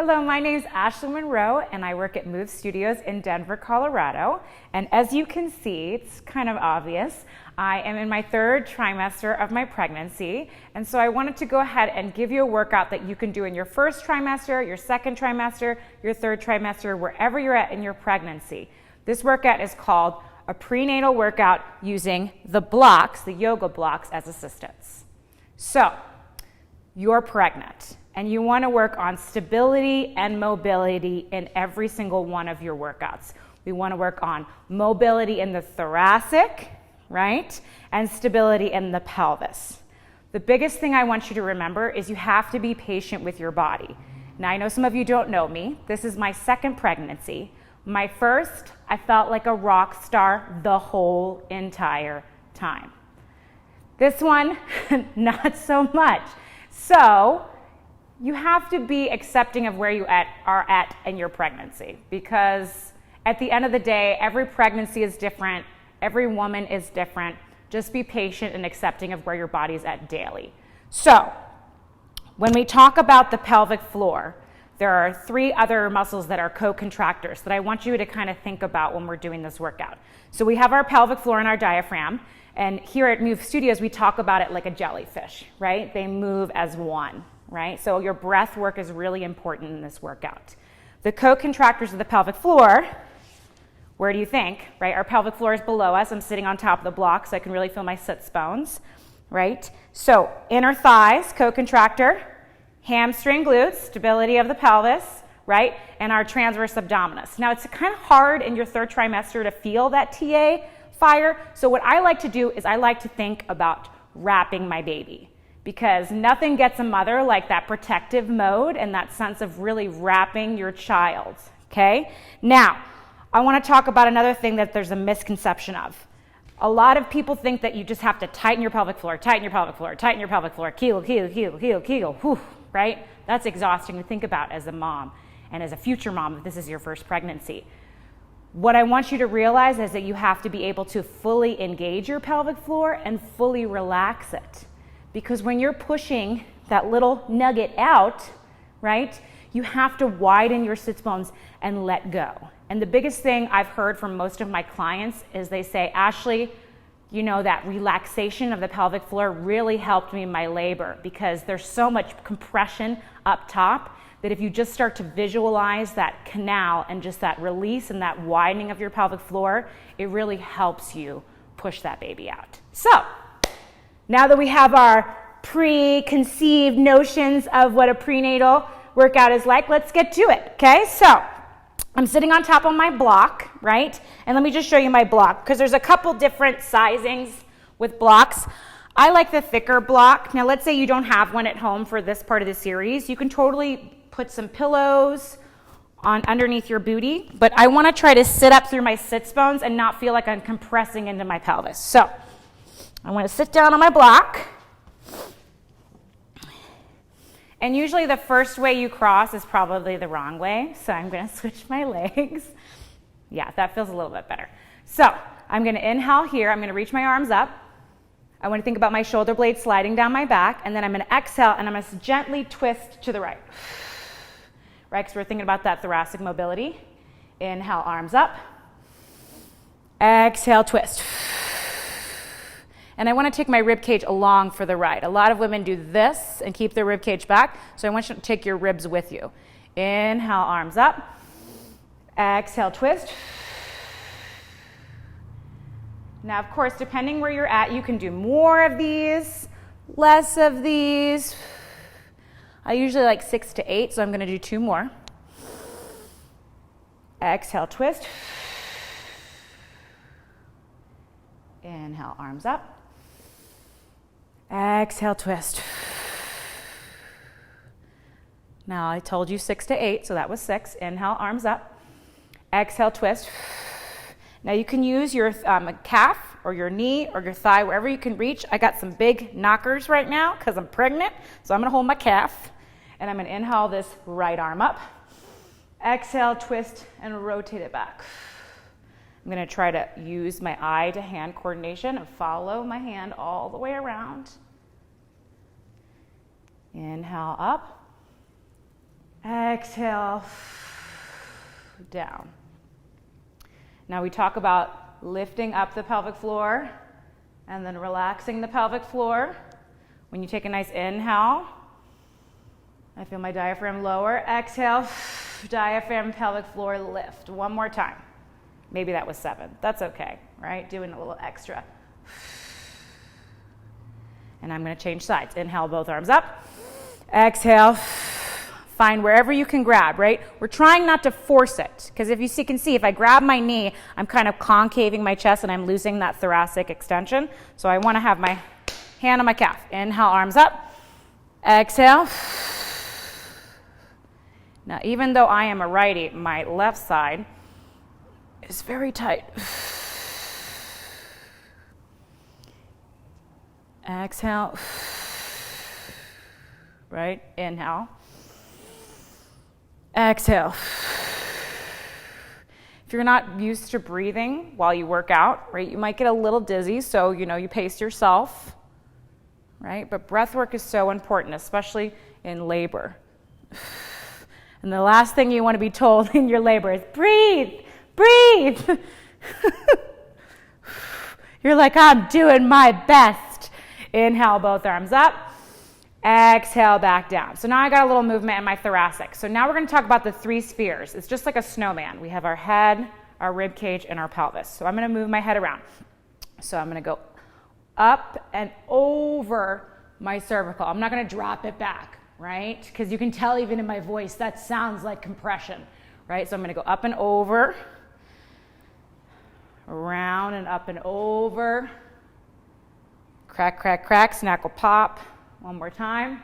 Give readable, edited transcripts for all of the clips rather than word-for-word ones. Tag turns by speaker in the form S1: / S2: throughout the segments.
S1: Hello, my name is Ashley Monroe and I work at Move Studios in Denver, Colorado. And as you can see, it's kind of obvious, I am in my third trimester of my pregnancy. And so I wanted to go ahead and give you a workout that you can do in your first trimester, your second trimester, your third trimester, wherever you're at in your pregnancy. This workout is called a prenatal workout using the blocks, the yoga blocks, as assistants. So, you're pregnant and you want to work on stability and mobility in every single one of your workouts. We want to work on mobility in the thoracic, right? And stability in the pelvis. The biggest thing I want you to remember is you have to be patient with your body. Now, I know some of you don't know me. This is my second pregnancy. My first, I felt like a rock star the whole entire time. This one, not so much. So, you have to be accepting of where you are at in your pregnancy, because at the end of the day, every pregnancy is different, every woman is different. Just be patient and accepting of where your body is at daily. So, when we talk about the pelvic floor, there are 3 other muscles that are co-contractors that I want you to kind of think about when we're doing this workout. So we have our pelvic floor and our diaphragm, and here at Move Studios, we talk about it like a jellyfish, right? They move as one, right? So your breath work is really important in this workout. The co-contractors of the pelvic floor, where do you think, right? Our pelvic floor is below us. I'm sitting on top of the block, so I can really feel my sits bones, right? So inner thighs, co-contractor, hamstring glutes, stability of the pelvis, right? And our transverse abdominis. Now, it's kind of hard in your third trimester to feel that TA fire. So what I like to do is I like to think about wrapping my baby, because nothing gets a mother like that protective mode and that sense of really wrapping your child, okay? Now, I want to talk about another thing that there's a misconception of. A lot of people think that you just have to tighten your pelvic floor, tighten your pelvic floor, tighten your pelvic floor, kegel, kegel, kegel, kegel, kegel, whew, right? That's exhausting to think about as a mom and as a future mom if this is your first pregnancy. What I want you to realize is that you have to be able to fully engage your pelvic floor and fully relax it. Because when you're pushing that little nugget out, right, you have to widen your sits bones and let go. And the biggest thing I've heard from most of my clients is they say, Ashley, you know, that relaxation of the pelvic floor really helped me in my labor, because there's so much compression up top that if you just start to visualize that canal and just that release and that widening of your pelvic floor, it really helps you push that baby out. So, now that we have our preconceived notions of what a prenatal workout is like, let's get to it, okay? So, I'm sitting on top of my block, right? And let me just show you my block, because there's a couple different sizings with blocks. I like the thicker block. Now, let's say you don't have one at home for this part of the series. You can totally put some pillows on underneath your booty, but I want to try to sit up through my sits bones and not feel like I'm compressing into my pelvis. So, I want to sit down on my block. And usually the first way you cross is probably the wrong way, so I'm going to switch my legs. Yeah, that feels a little bit better. So I'm going to inhale here. I'm going to reach my arms up. I want to think about my shoulder blades sliding down my back, and then I'm going to exhale, and I'm going to gently twist to the right. Right, because we're thinking about that thoracic mobility. Inhale, arms up. Exhale, twist. And I want to take my rib cage along for the ride. A lot of women do this and keep their rib cage back, so I want you to take your ribs with you. Inhale, arms up. Exhale, twist. Now, of course, depending where you're at, you can do more of these, less of these. I usually like 6 to 8, so I'm going to do 2 more. Exhale, twist. Inhale, arms up. Exhale, twist. Now, I told you 6 to 8, so that was 6. Inhale, arms up. Exhale, twist. Now, you can use your calf or your knee or your thigh, wherever you can reach. I got some big knockers right now because I'm pregnant, so I'm going to hold my calf, and I'm going to inhale this right arm up. Exhale, twist, and rotate it back. I'm going to try to use my eye to hand coordination and follow my hand all the way around. Inhale up. Exhale, down. Now we talk about lifting up the pelvic floor and then relaxing the pelvic floor. When you take a nice inhale, I feel my diaphragm lower. Exhale, diaphragm, pelvic floor, lift. One more time. Maybe that was 7. That's okay, right? Doing a little extra. And I'm going to change sides. Inhale, both arms up. Exhale. Find wherever you can grab, right? We're trying not to force it, because if you can see, if I grab my knee, I'm kind of concaving my chest and I'm losing that thoracic extension. So I want to have my hand on my calf. Inhale, arms up. Exhale. Now, even though I am a righty, my left side is very tight. Exhale. Right? Inhale. Exhale. If you're not used to breathing while you work out, right, you might get a little dizzy, so you pace yourself, right? But breath work is so important, especially in labor. And the last thing you want to be told in your labor is breathe, breathe. You're like, I'm doing my best. Inhale, both arms up. Exhale, back down. So now I got a little movement in my thoracic. So now we're going to talk about the 3 spheres. It's just like a snowman. We have our head, our rib cage, and our pelvis. So I'm going to move my head around. So I'm going to go up and over my cervical. I'm not going to drop it back, right? Because you can tell even in my voice that sounds like compression, right? So I'm going to go up and over, around and up and over. Crack, crack, crack, snackle, pop. One more time.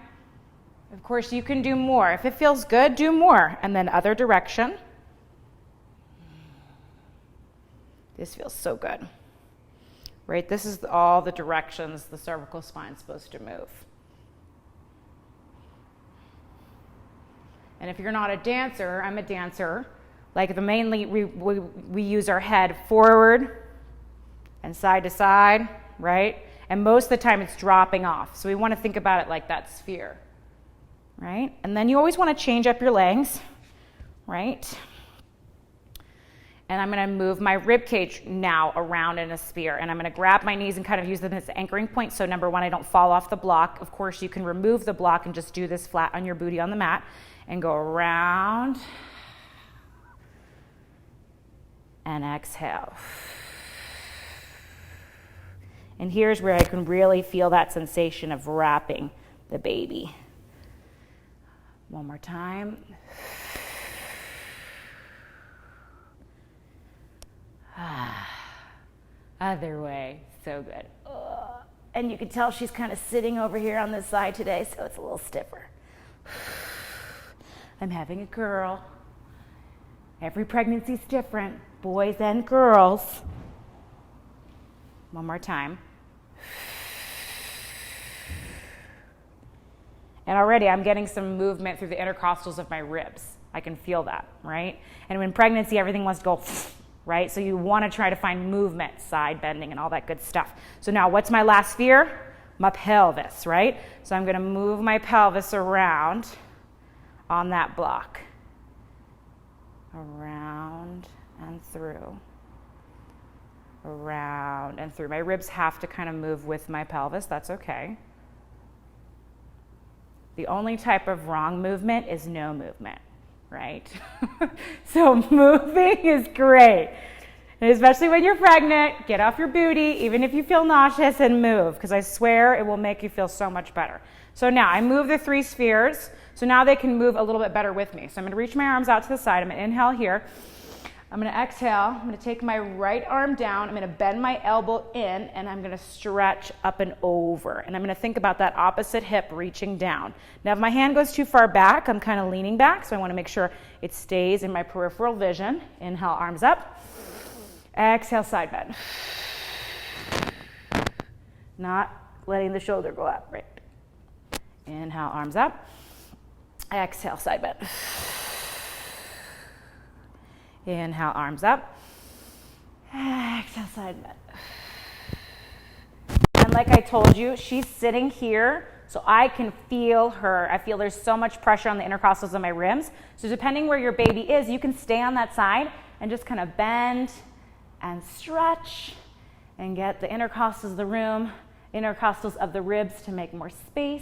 S1: Of course, you can do more. If it feels good, do more. And then other direction. This feels so good. Right? This is all the directions the cervical spine is supposed to move. And if you're not a dancer, I'm a dancer. Like mainly we use our head forward and side to side, right? And most of the time it's dropping off. So we want to think about it like that sphere, right? And then you always want to change up your legs, right? And I'm going to move my rib cage now around in a sphere. And I'm going to grab my knees and kind of use them as anchoring points. So number 1, I don't fall off the block. Of course, you can remove the block and just do this flat on your booty on the mat and go around and exhale. And here's where I can really feel that sensation of wrapping the baby. One more time. Other way, so good. And you can tell she's kind of sitting over here on this side today, so it's a little stiffer. I'm having a girl. Every pregnancy's different, boys and girls. One more time. And already I'm getting some movement through the intercostals of my ribs. I can feel that, right? And in pregnancy, everything wants to go, right? So you want to try to find movement, side bending, and all that good stuff. So now what's my last sphere? My pelvis, right? So I'm going to move my pelvis around on that block. Around and through. Around and through. My ribs have to kind of move with my pelvis. That's okay. The only type of wrong movement is no movement, right? So moving is great. And especially when you're pregnant, get off your booty, even if you feel nauseous, and move, because I swear it will make you feel so much better. So now I move the 3 spheres, so now they can move a little bit better with me. So I'm going to reach my arms out to the side. I'm going to inhale here. I'm going to exhale. I'm going to take my right arm down. I'm going to bend my elbow in, and I'm going to stretch up and over. And I'm going to think about that opposite hip reaching down. Now, if my hand goes too far back, I'm kind of leaning back, so I want to make sure it stays in my peripheral vision. Inhale, arms up. Exhale, side bend. Not letting the shoulder go up, right? Inhale, arms up. Exhale, side bend. Inhale, arms up. Exhale, side bend. And like I told you, she's sitting here So I can feel her. I feel there's so much pressure on the intercostals of my ribs. So depending where your baby is, you can stay on that side and just kind of bend and stretch and get the intercostals of the ribs to make more space.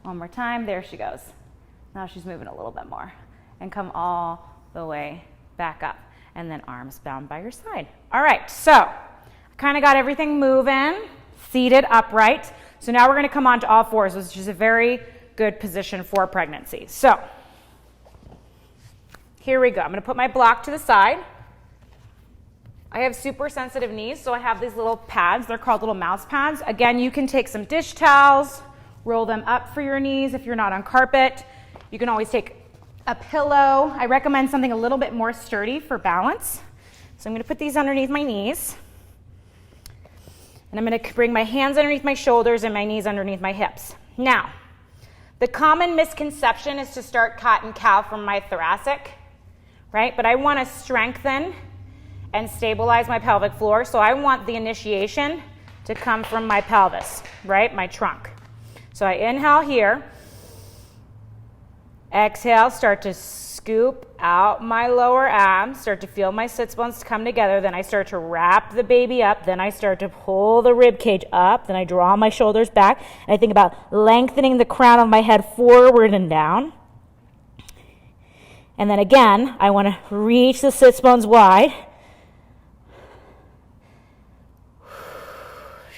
S1: One more time, there she goes. Now she's moving a little bit more. And come all the way back up. And then arms bound by your side. All right, so kind of got everything moving, seated upright. So now we're going to come on to all fours, which is a very good position for pregnancy. So here we go. I'm going to put my block to the side. I have super sensitive knees, so I have these little pads. They're called little mouse pads. Again, you can take some dish towels, roll them up for your knees if you're not on carpet. You can always take a pillow. I recommend something a little bit more sturdy for balance. So I'm going to put these underneath my knees. And I'm going to bring my hands underneath my shoulders and my knees underneath my hips. Now, the common misconception is to start cat and cow from my thoracic, right? But I want to strengthen and stabilize my pelvic floor. So I want the initiation to come from my pelvis, right? My trunk. So I inhale here. Exhale, start to scoop out my lower abs, start to feel my sits bones come together. Then I start to wrap the baby up. Then I start to pull the rib cage up. Then I draw my shoulders back. And I think about lengthening the crown of my head forward and down. And then again, I want to reach the sits bones wide.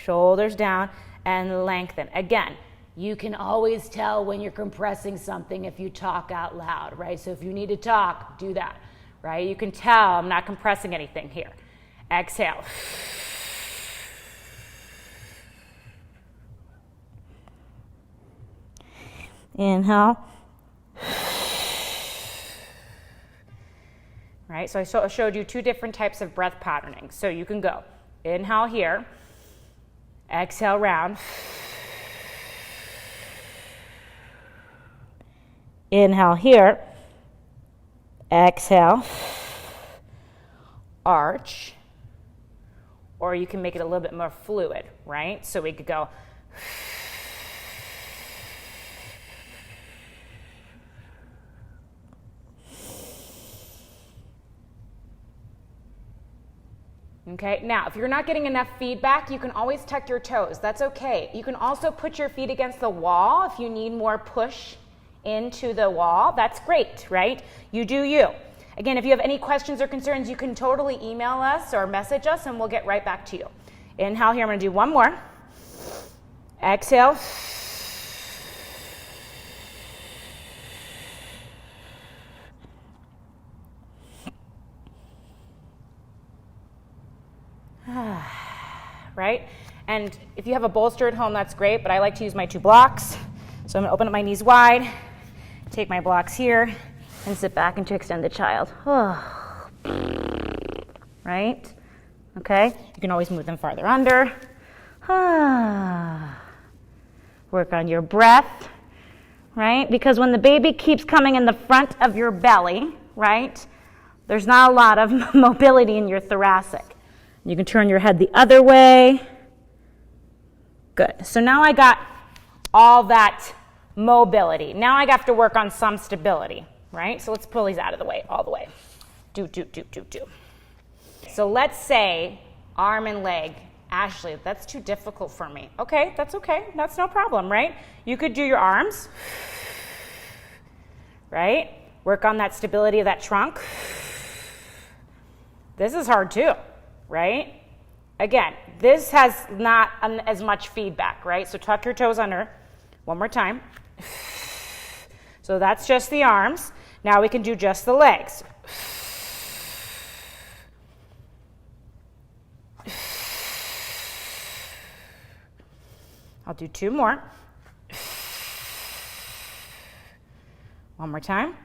S1: Shoulders down and lengthen. Again, you can always tell when you're compressing something if you talk out loud, right? So if you need to talk, do that, right? You can tell I'm not compressing anything here. Exhale. Inhale. Right, so I showed you two different types of breath patterning. So you can go inhale here, exhale round. Inhale here, exhale, arch, or you can make it a little bit more fluid, right? So we could go okay, now if you're not getting enough feedback, you can always tuck your toes. That's okay. You can also put your feet against the wall if you need more push into the wall. That's great, right? You do you. Again, if you have any questions or concerns, you can totally email us or message us and we'll get right back to you. Inhale here, I'm going to do one more. Exhale. Right? And if you have a bolster at home, that's great, but I like to use my two blocks. So I'm going to open up my knees wide, take my blocks here, and sit back into extended child. Right? Okay? You can always move them farther under. Work on your breath, right? Because when the baby keeps coming in the front of your belly, right, there's not a lot of mobility in your thoracic. You can turn your head the other way. Good. So now I got all that mobility. Now I have to work on some stability, right? So let's pull these out of the way, all the way. Do. So let's say arm and leg. Ashley, that's too difficult for me. Okay, that's okay. That's no problem, right? You could do your arms, right? Work on that stability of that trunk. This is hard too, right? Again, this has not as much feedback, right? So tuck your toes under. One more time. So that's just the arms. Now we can do just the legs. I'll do two more. One more time.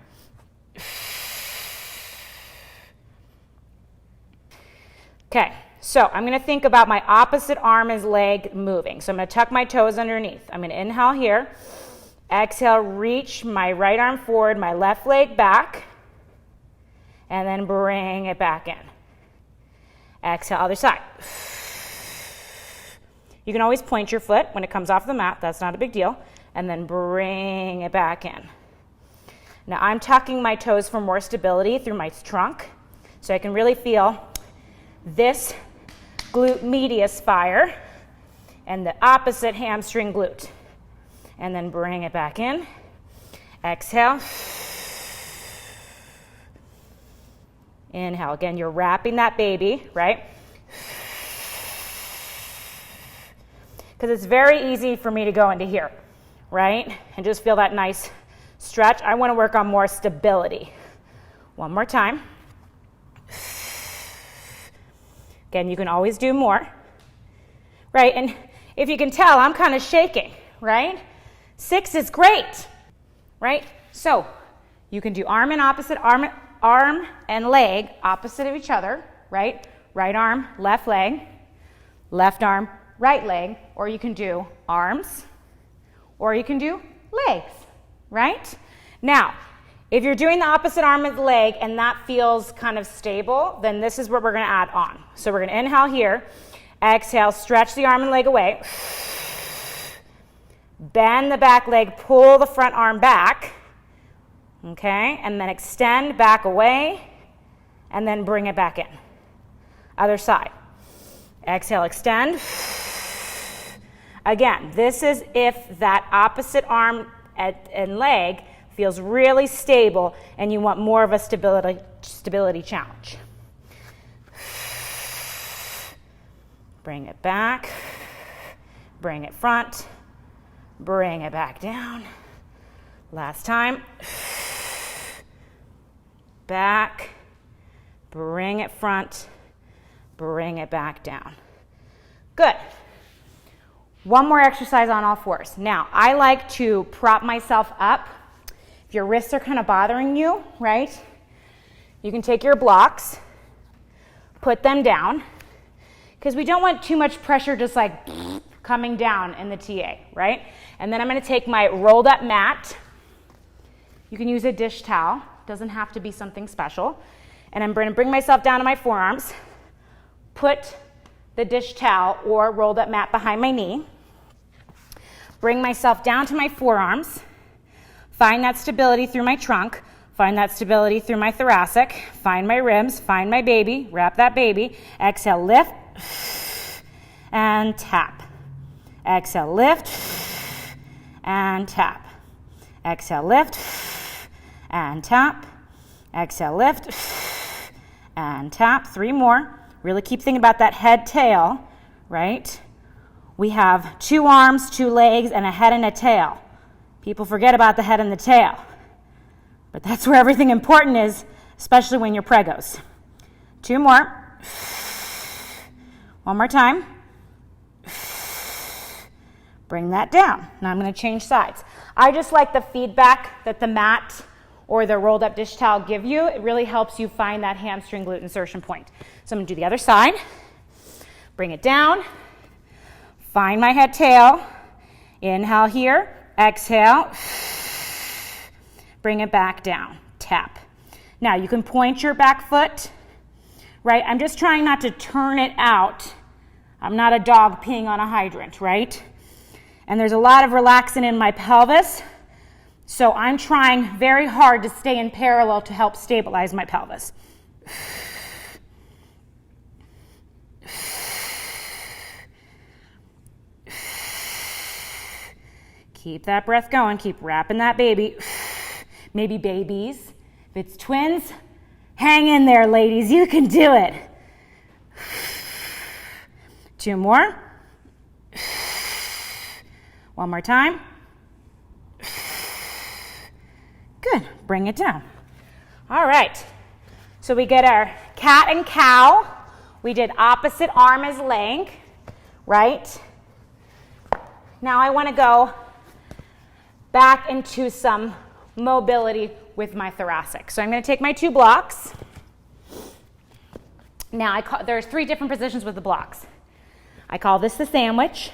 S1: Okay, so I'm going to think about my opposite arm as leg moving. So I'm going to tuck my toes underneath. I'm going to inhale here. Exhale, reach my right arm forward, my left leg back, and then bring it back in. Exhale, other side. You can always point your foot when it comes off the mat. That's not a big deal. And then bring it back in. Now I'm tucking my toes for more stability through my trunk, so I can really feel this glute medius fire and the opposite hamstring glute. And then bring it back in. Exhale. Inhale. Again, you're wrapping that baby, right? Because it's very easy for me to go into here, right? And just feel that nice stretch. I want to work on more stability. One more time. Again, you can always do more, right? And if you can tell, I'm kind of shaking, right? 6 is great, right? So you can do arm and opposite, arm and leg opposite of each other, right? Right arm, left leg, left arm, right leg, or you can do arms, or you can do legs, right? Now, if you're doing the opposite arm and leg and that feels kind of stable, then this is what we're going to add on. So we're going to inhale here, exhale, stretch the arm and leg away, bend the back leg, pull the front arm back, okay, and then extend back away, and then bring it back in. Other side. Exhale, extend. Again, this is if that opposite arm and leg feels really stable and you want more of a stability challenge. Bring it back, bring it front, bring it back down. Last time. Back, bring it front, bring it back down. Good. One more exercise on all fours. Now, I like to prop myself up. If your wrists are kind of bothering you, right? You can take your blocks, put them down, because we don't want too much pressure just like coming down in the TA, right? And then I'm going to take my rolled up mat. You can use a dish towel. Doesn't have to be something special. And I'm going to bring myself down to my forearms, put the dish towel or rolled up mat behind my knee, bring myself down to my forearms, find that stability through my trunk, find that stability through my thoracic, find my ribs, find my baby, wrap that baby, exhale, lift, and tap. Exhale, lift, and tap. Exhale, lift, and tap. Exhale, lift, and tap. 3 more. Really keep thinking about that head tail, right? We have 2 arms, 2 legs, and a head and a tail. People forget about the head and the tail. But that's where everything important is, especially when you're pregos. 2 more. 1 more time. Bring that down. Now I'm going to change sides. I just like the feedback that the mat or the rolled up dish towel give you. It really helps you find that hamstring glute insertion point. So I'm going to do the other side. Bring it down. Find my head tail. Inhale here. Exhale. Bring it back down. Tap. Now you can point your back foot, right? I'm just trying not to turn it out. I'm not a dog peeing on a hydrant, right? And there's a lot of relaxing in my pelvis. So I'm trying very hard to stay in parallel to help stabilize my pelvis. Keep that breath going. Keep wrapping that baby. Maybe babies. If it's twins, hang in there, ladies. You can do it. 2 more. 1 more time. Good. Bring it down. All right. So we get our cat and cow. We did opposite arm as leg, right? Now I want to go back into some mobility with my thoracic. So I'm going to take my 2 blocks. Now there's 3 different positions with the blocks. I call this the sandwich.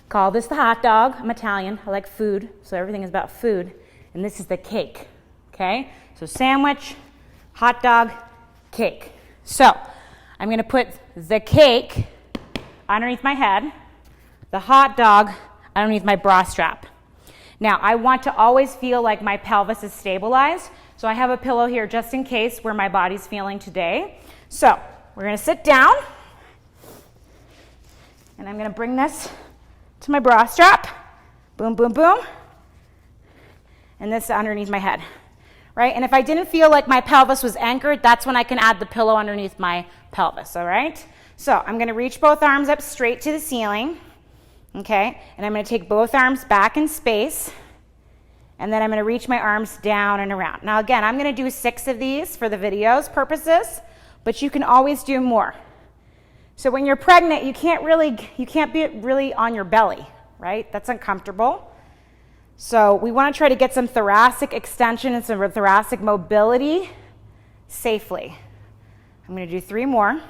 S1: Call this the hot dog. I'm Italian. I like food, so everything is about food. And this is the cake, okay? So sandwich, hot dog, cake. So I'm going to put the cake underneath my head, the hot dog underneath my bra strap. Now, I want to always feel like my pelvis is stabilized, so I have a pillow here just in case where my body's feeling today. So, we're going to sit down, and I'm going to bring this to my bra strap. Boom, boom, boom. And this underneath my head, right? And if I didn't feel like my pelvis was anchored, that's when I can add the pillow underneath my pelvis, all right? So I'm going to reach both arms up straight to the ceiling, okay? And I'm going to take both arms back in space, and then I'm going to reach my arms down and around. Now again, I'm going to do 6 of these for the video's purposes, but you can always do more. So when you're pregnant, you can't be really on your belly, right? That's uncomfortable. So we want to try to get some thoracic extension and some thoracic mobility safely. I'm going to do 3 more.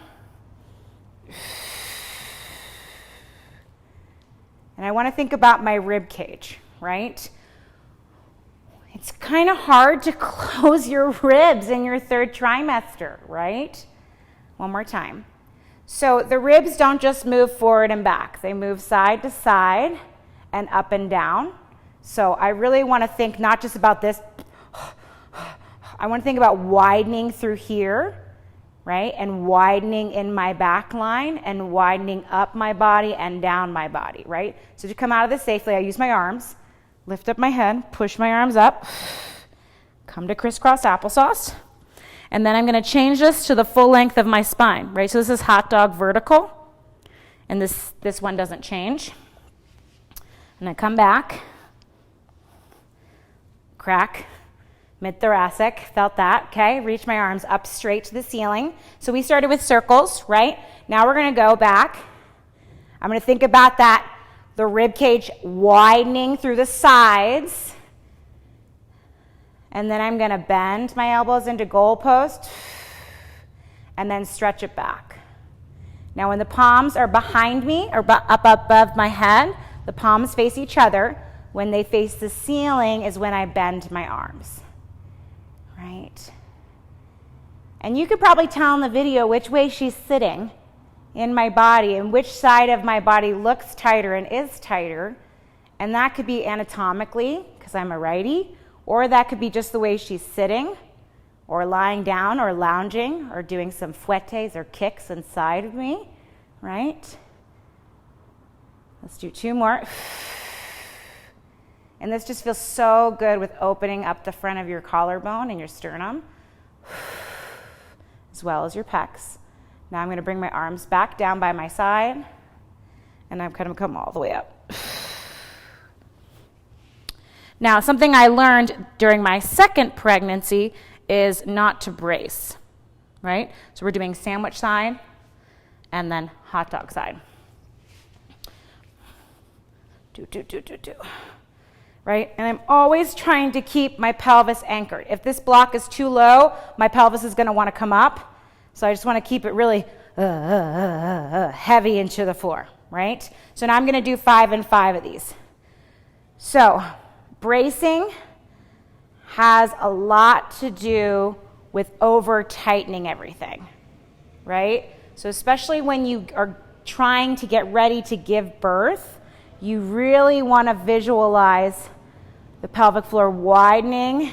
S1: And I want to think about my rib cage, right? It's kind of hard to close your ribs in your 3rd trimester, right? One more time. So the ribs don't just move forward and back. They move side to side and up and down. So I really want to think not just about this. I want to think about widening through here, right? And widening in my back line and widening up my body and down my body, right? So to come out of this safely, I use my arms, lift up my head, push my arms up, come to crisscross applesauce. And then I'm going to change this to the full length of my spine, right? So this is hot dog vertical, and this one doesn't change. And I come back, crack, mid-thoracic, felt that, okay? Reach my arms up straight to the ceiling. So we started with circles, right? Now we're going to go back. I'm going to think about that, the rib cage widening through the sides. And then I'm going to bend my elbows into goalpost and then stretch it back. Now when the palms are behind me or up above my head, the palms face each other. When they face the ceiling is when I bend my arms, right? And you could probably tell in the video which way she's sitting in my body and which side of my body looks tighter and is tighter. And that could be anatomically, because I'm a righty, or that could be just the way she's sitting or lying down or lounging or doing some fouettes or kicks inside of me, right? Let's do 2 more. And this just feels so good with opening up the front of your collarbone and your sternum, as well as your pecs. Now I'm going to bring my arms back down by my side, and I'm going to come all the way up. Now, something I learned during my 2nd pregnancy is not to brace, right? So we're doing sandwich side and then hot dog side. Do. Right? And I'm always trying to keep my pelvis anchored. If this block is too low, my pelvis is going to want to come up. So I just want to keep it really heavy into the floor, right? So now I'm going to do 5 and 5 of these. So bracing has a lot to do with over-tightening everything, right? So especially when you are trying to get ready to give birth, you really want to visualize the pelvic floor widening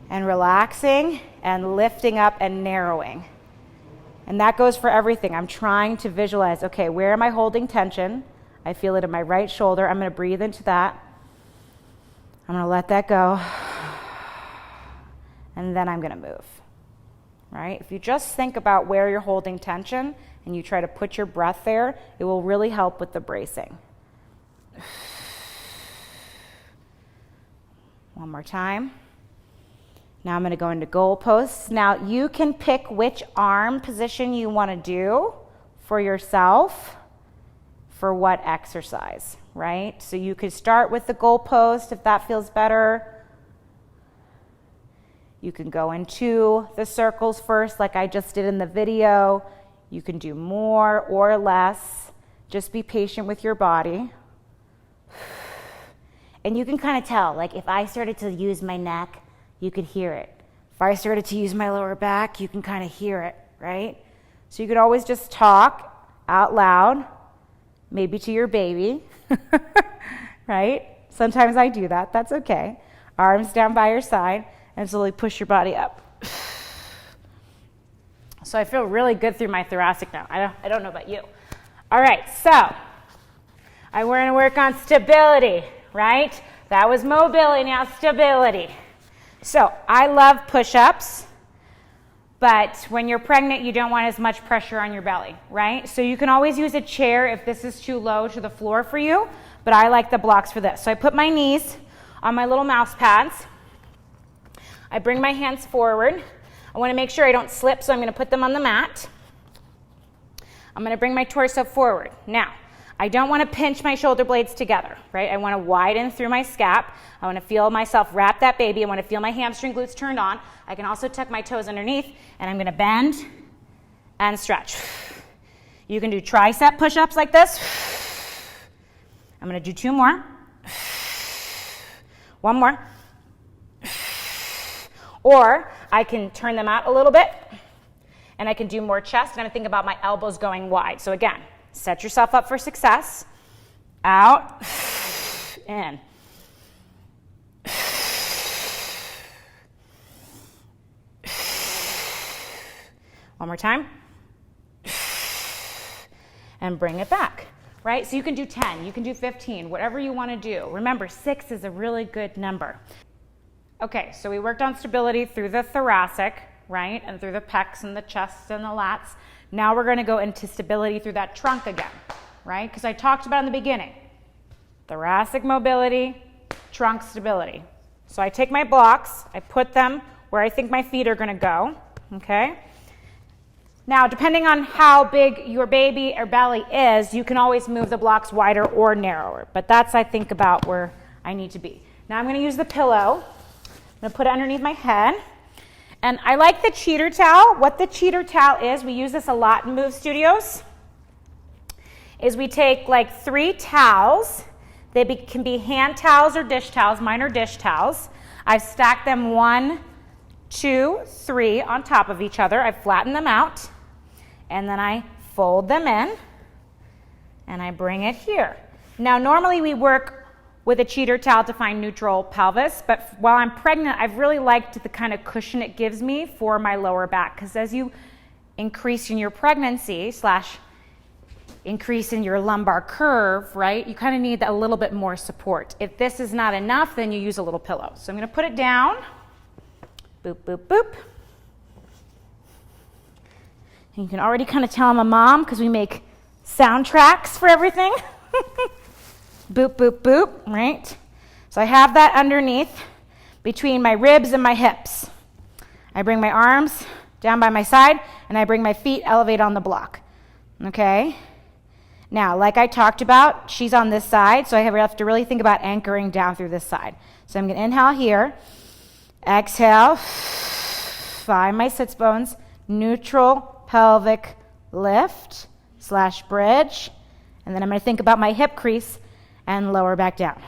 S1: and relaxing and lifting up and narrowing. And that goes for everything. I'm trying to visualize, okay, where am I holding tension? I feel it in my right shoulder. I'm going to breathe into that. I'm going to let that go. And then I'm going to move, right? If you just think about where you're holding tension and you try to put your breath there, it will really help with the bracing. One more time. Now I'm going to go into goalposts. Now you can pick which arm position you want to do for yourself for what exercise, right? So you could start with the goalpost if that feels better. You can go into the circles first like I just did in the video. You can do more or less. Just be patient with your body. And you can kind of tell, like if I started to use my neck, you could hear it. If I started to use my lower back, you can kind of hear it, right? So you could always just talk out loud maybe to your baby, right? Sometimes I do that. That's okay. Arms down by your side and slowly push your body up. So I feel really good through my thoracic now. I don't know about you. All right, so I want to work on stability, right? That was mobility, now stability. So I love push-ups, but when you're pregnant, you don't want as much pressure on your belly, right? So you can always use a chair if this is too low to the floor for you, but I like the blocks for this. So I put my knees on my little mouse pads. I bring my hands forward. I want to make sure I don't slip, so I'm going to put them on the mat. I'm going to bring my torso forward. Now, I don't want to pinch my shoulder blades together, right? I want to widen through my scap. I want to feel myself wrap that baby. I want to feel my hamstring glutes turned on. I can also tuck my toes underneath, and I'm going to bend and stretch. You can do tricep push-ups like this. I'm going to do 2 more. 1 more. Or I can turn them out a little bit, and I can do more chest, and I'm going to think about my elbows going wide. So again, set yourself up for success. Out, in. One more time. And bring it back, right? So you can do 10, you can do 15, whatever you want to do. Remember, 6 is a really good number. Okay, so we worked on stability through the thoracic, right? And through the pecs and the chest and the lats. Now we're going to go into stability through that trunk again, right? Because I talked about in the beginning, thoracic mobility, trunk stability. So I take my blocks, I put them where I think my feet are going to go, okay? Now, depending on how big your baby or belly is, you can always move the blocks wider or narrower. But that's, I think, about where I need to be. Now I'm going to use the pillow. I'm going to put it underneath my head. And I like the cheater towel. What the cheater towel is, we use this a lot in Move Studios, is we take like 3 towels. They can be hand towels or dish towels. Mine are dish towels. I've stacked them 1, 2, 3 on top of each other. I flatten them out. And then I fold them in. And I bring it here. Now, normally we work with a cheater towel to find neutral pelvis, but while I'm pregnant, I've really liked the kind of cushion it gives me for my lower back, because as you increase in your pregnancy / increase in your lumbar curve, right, you kind of need a little bit more support. If this is not enough, then you use a little pillow. So I'm going to put it down. Boop, boop, boop. And you can already kind of tell I'm a mom because we make soundtracks for everything. Boop, boop, boop, right? So I have that underneath between my ribs and my hips. I bring my arms down by my side, and I bring my feet elevate on the block, okay? Now, like I talked about, she's on this side, so I have to really think about anchoring down through this side. So I'm going to inhale here, exhale, find my sits bones, neutral pelvic lift / bridge, and then I'm going to think about my hip crease and lower back down.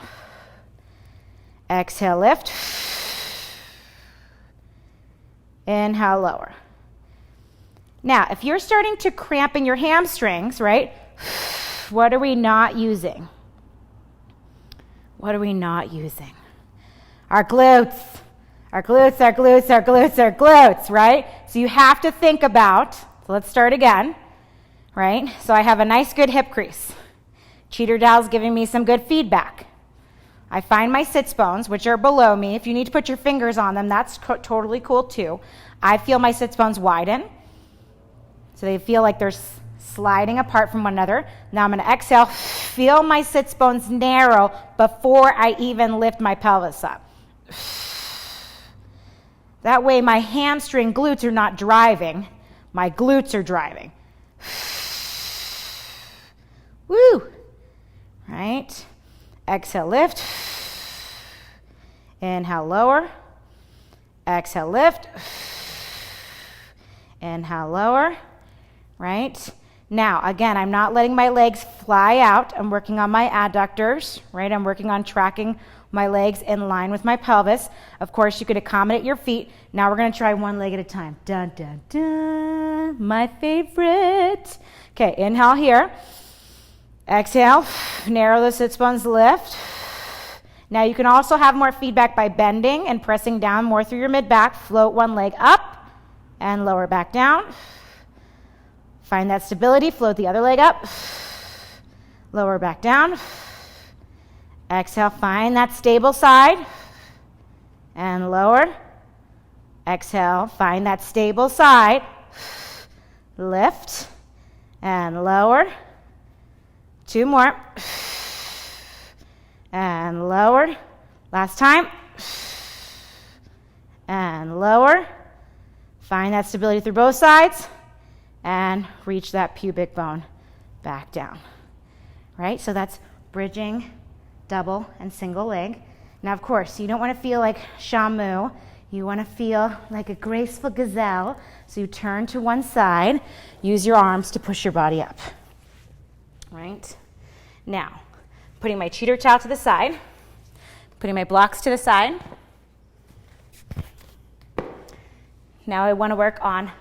S1: Exhale, lift. Inhale, lower. Now, if you're starting to cramp in your hamstrings, right, what are we not using? What are we not using? Our glutes. Our glutes, our glutes, our glutes, our glutes, right? So you have to think about, so let's start again, right? So I have a nice good hip crease. Cheater towel's giving me some good feedback. I find my sits bones, which are below me. If you need to put your fingers on them, that's totally cool too. I feel my sits bones widen. So they feel like they're sliding apart from one another. Now I'm going to exhale, feel my sits bones narrow before I even lift my pelvis up. That way my hamstring glutes are not driving. My glutes are driving. Woo! Right? Exhale, lift. Inhale, lower. Exhale, lift. Inhale, lower. Right? Now, again, I'm not letting my legs fly out. I'm working on my adductors, right? I'm working on tracking my legs in line with my pelvis. Of course, you could accommodate your feet. Now we're going to try one leg at a time. Dun, dun, dun. My favorite. Okay, inhale here. Exhale, narrow the sits bones, lift. Now you can also have more feedback by bending and pressing down more through your mid-back. Float one leg up and lower back down. Find that stability, float the other leg up, lower back down. Exhale, find that stable side and lower. Exhale, find that stable side, lift and lower. 2 more. And lower. Last time. And lower. Find that stability through both sides. And reach that pubic bone back down. Right? So that's bridging, double, and single leg. Now, of course, you don't want to feel like Shamu. You want to feel like a graceful gazelle. So you turn to one side. Use your arms to push your body up. Right? Now, putting my cheater towel to the side, putting my blocks to the side. Now I want to work on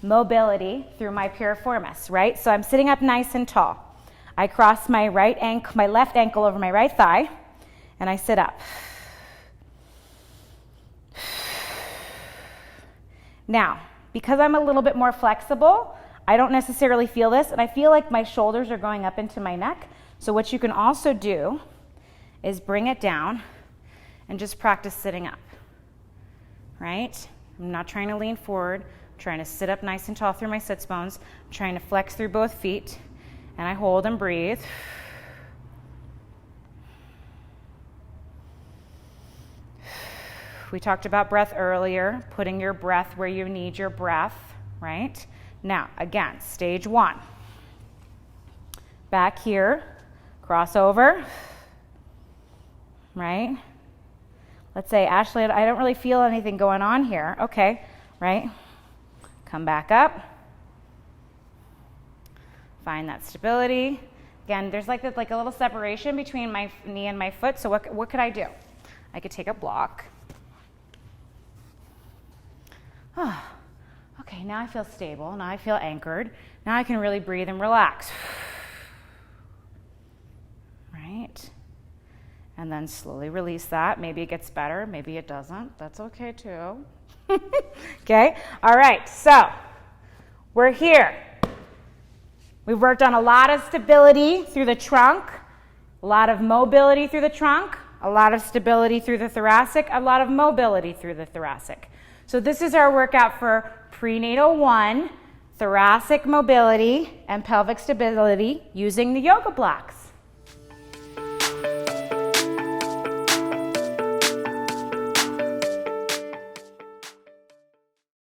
S1: mobility through my piriformis, right? So I'm sitting up nice and tall. I cross my left ankle over my right thigh, and I sit up. Now, because I'm a little bit more flexible, I don't necessarily feel this, and I feel like my shoulders are going up into my neck. So what you can also do is bring it down and just practice sitting up, right? I'm not trying to lean forward. I'm trying to sit up nice and tall through my sits bones. I'm trying to flex through both feet, and I hold and breathe. We talked about breath earlier, putting your breath where you need your breath, right? Now, again, stage 1. Back here. Cross over, right? Let's say, Ashley, I don't really feel anything going on here. Okay, right? Come back up. Find that stability. Again, there's like a little separation between my knee and my foot. So what could I do? I could take a block. Oh, okay, now I feel stable. Now I feel anchored. Now I can really breathe and relax. Right? And then slowly release that. Maybe it gets better. Maybe it doesn't. That's okay too. Okay? All right. So we're here. We've worked on a lot of stability through the trunk, a lot of mobility through the trunk, a lot of stability through the thoracic, a lot of mobility through the thoracic. So this is our workout for prenatal 1, thoracic mobility and pelvic stability using the yoga blocks.